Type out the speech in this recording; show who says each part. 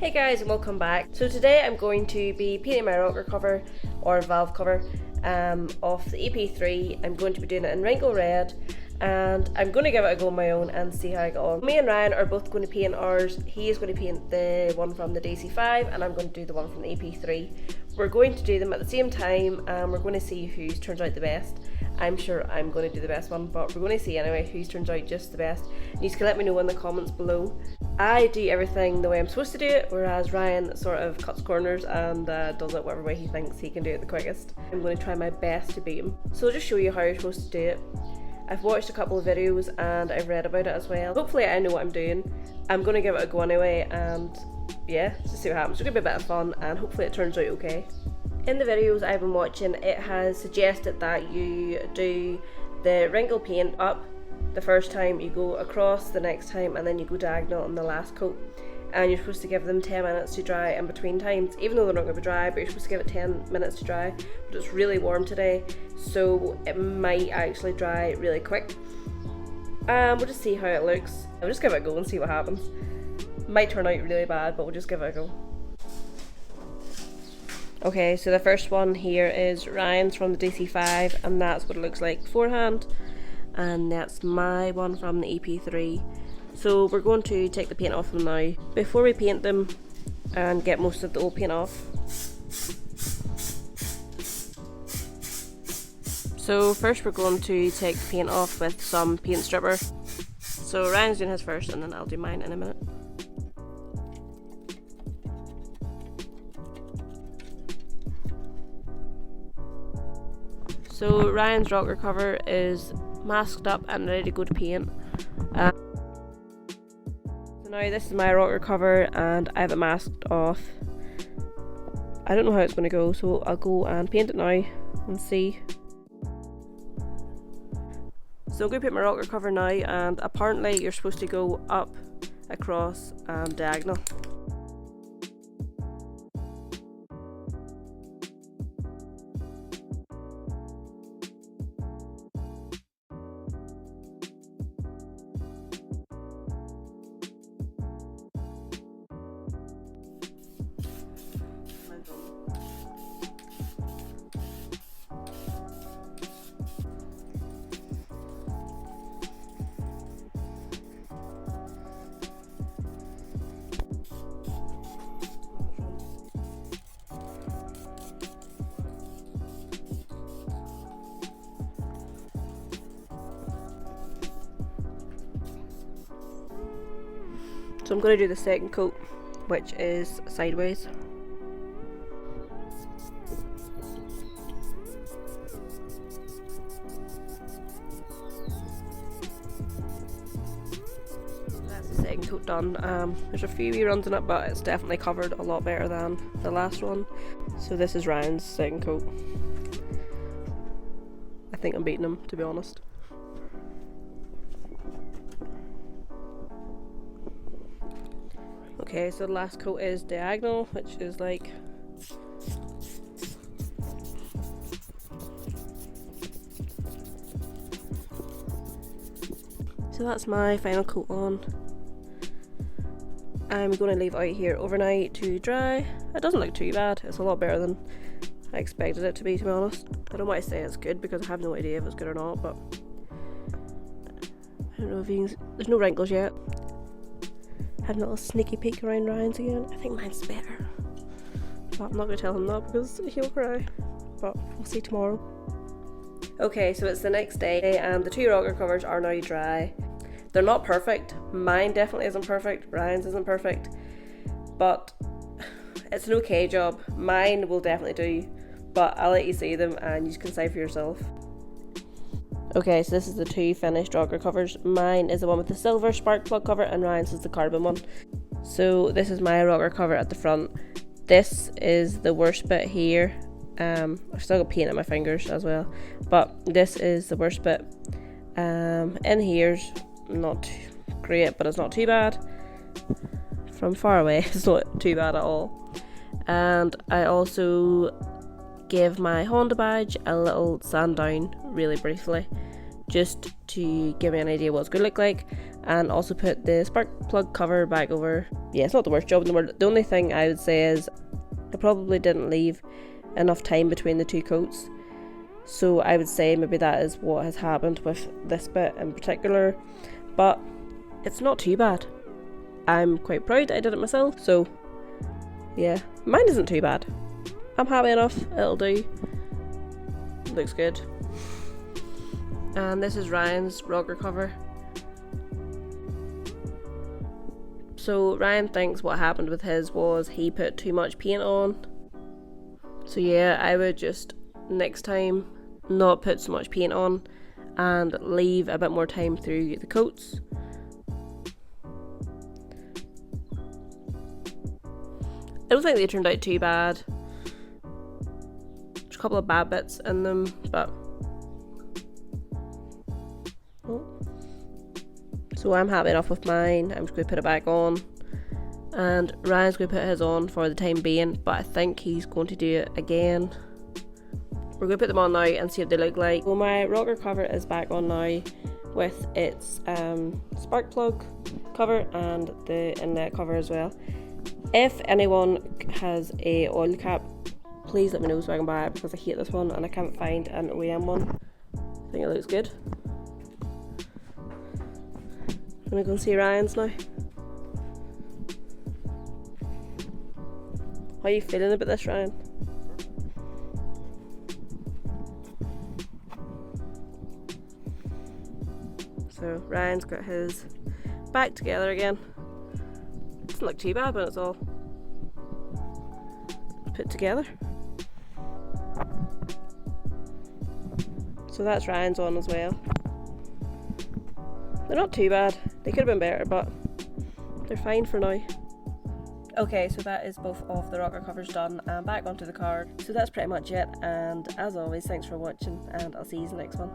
Speaker 1: Hey guys, and welcome back. So today I'm going to be painting my rocker cover or valve cover off the EP3. I'm going to be doing it in wrinkle red and I'm going to give it a go on my own and see how I get on. Me and Ryan are both going to paint ours. He is going to paint the one from the DC5 and I'm going to do the one from the EP3. We're going to do them at the same time and we're going to see whose turns out the best. I'm sure I'm going to do the best one, but we're going to see anyway whose turns out just the best. You can let me know in the comments below. I do everything the way I'm supposed to do it, whereas Ryan sort of cuts corners and does it whatever way he thinks he can do it the quickest. I'm going to try my best to beat him. So I'll just show you how you're supposed to do it. I've watched a couple of videos and I've read about it as well. Hopefully I know what I'm doing. I'm going to give it a go anyway and yeah, just see what happens. It's going to be a bit of fun and hopefully it turns out okay. In the videos I've been watching, it has suggested that you do the wrinkle paint up the first time, you go across the next time, and then you go diagonal on the last coat. And you're supposed to give them 10 minutes to dry in between times, even though they're not going to be dry, but you're supposed to give it 10 minutes to dry. But it's really warm today, so it might actually dry really quick. We'll just see how it looks. We'll just give it a go and see what happens. Might turn out really bad, but we'll just give it a go. Okay, so the first one here is Ryan's from the DC5 and that's what it looks like beforehand, and that's my one from the EP3. So we're going to take the paint off them now. Before we paint them and get most of the old paint off. So first we're going to take the paint off with some paint stripper. So Ryan's doing his first and then I'll do mine in a minute. So Ryan's rocker cover is masked up and ready to go to paint. So now this is my rocker cover and I have it masked off. I don't know how it's going to go, so I'll go and paint it now and see. So I'm going to paint my rocker cover now, and apparently you're supposed to go up, across and diagonal. So I'm going to do the second coat, which is sideways. That's the second coat done. There's a few wee runs in it, but it's definitely covered a lot better than the last one. So this is Ryan's second coat. I think I'm beating him, to be honest. Okay, so the last coat is diagonal, which is like so that's my final coat on. I'm going to leave it out here overnight to dry. It doesn't look too bad. It's a lot better than I expected it to be honest. I don't want to say it's good because I have no idea if it's good or not, but I don't know if you can, there's no wrinkles yet. Having a little sneaky peek around Ryan's again. I think mine's better, but I'm not going to tell him that because he'll cry, but we'll see tomorrow. Okay, so it's the next day and the two rocker covers are now dry. They're not perfect. Mine definitely isn't perfect. Ryan's isn't perfect, but it's an okay job. Mine will definitely do, but I'll let you see them and you can decide for yourself. Okay, so this is the two finished rocker covers. Mine is the one with the silver spark plug cover and Ryan's is the carbon one. So this is my rocker cover at the front. This is the worst bit here. I've still got paint on my fingers as well, but this is the worst bit. In here's not great, but it's not too bad. From far away, it's not too bad at all. And I also give my Honda badge a little sand down really briefly, just to give me an idea what it's going to look like. and also put the spark plug cover back over. Yeah, it's not the worst job in the world. The only thing I would say is I probably didn't leave enough time between the two coats, so I would say maybe that is what has happened with this bit in particular, but it's not too bad. I'm quite proud that I did it myself, so yeah, mine isn't too bad. I'm happy enough, it'll do. Looks good. And this is Ryan's rocker cover. So Ryan thinks what happened with his was he put too much paint on. So yeah, I would just next time not put so much paint on and leave a bit more time through the coats. I don't think they turned out too bad. There's a couple of bad bits in them, but so I'm happy enough with mine. I'm just going to put it back on, and Ryan's going to put his on for the time being, but I think he's going to do it again. We're going to put them on now and see what they look like. So my rocker cover is back on now with its spark plug cover and the inlet cover as well. If anyone has a oil cap, please let me know so I can buy it, because I hate this one and I can't find an OEM one. I think it looks good. I'm gonna go and see Ryan's now. How are you feeling about this, Ryan? So Ryan's got his back together again. Doesn't look too bad when it's all put together. So that's Ryan's on as well. They're not too bad. They could have been better, but they're fine for now. Okay, so that is both of the rocker covers done and back onto the card. So that's pretty much it, and as always, thanks for watching, and I'll see you in the next one.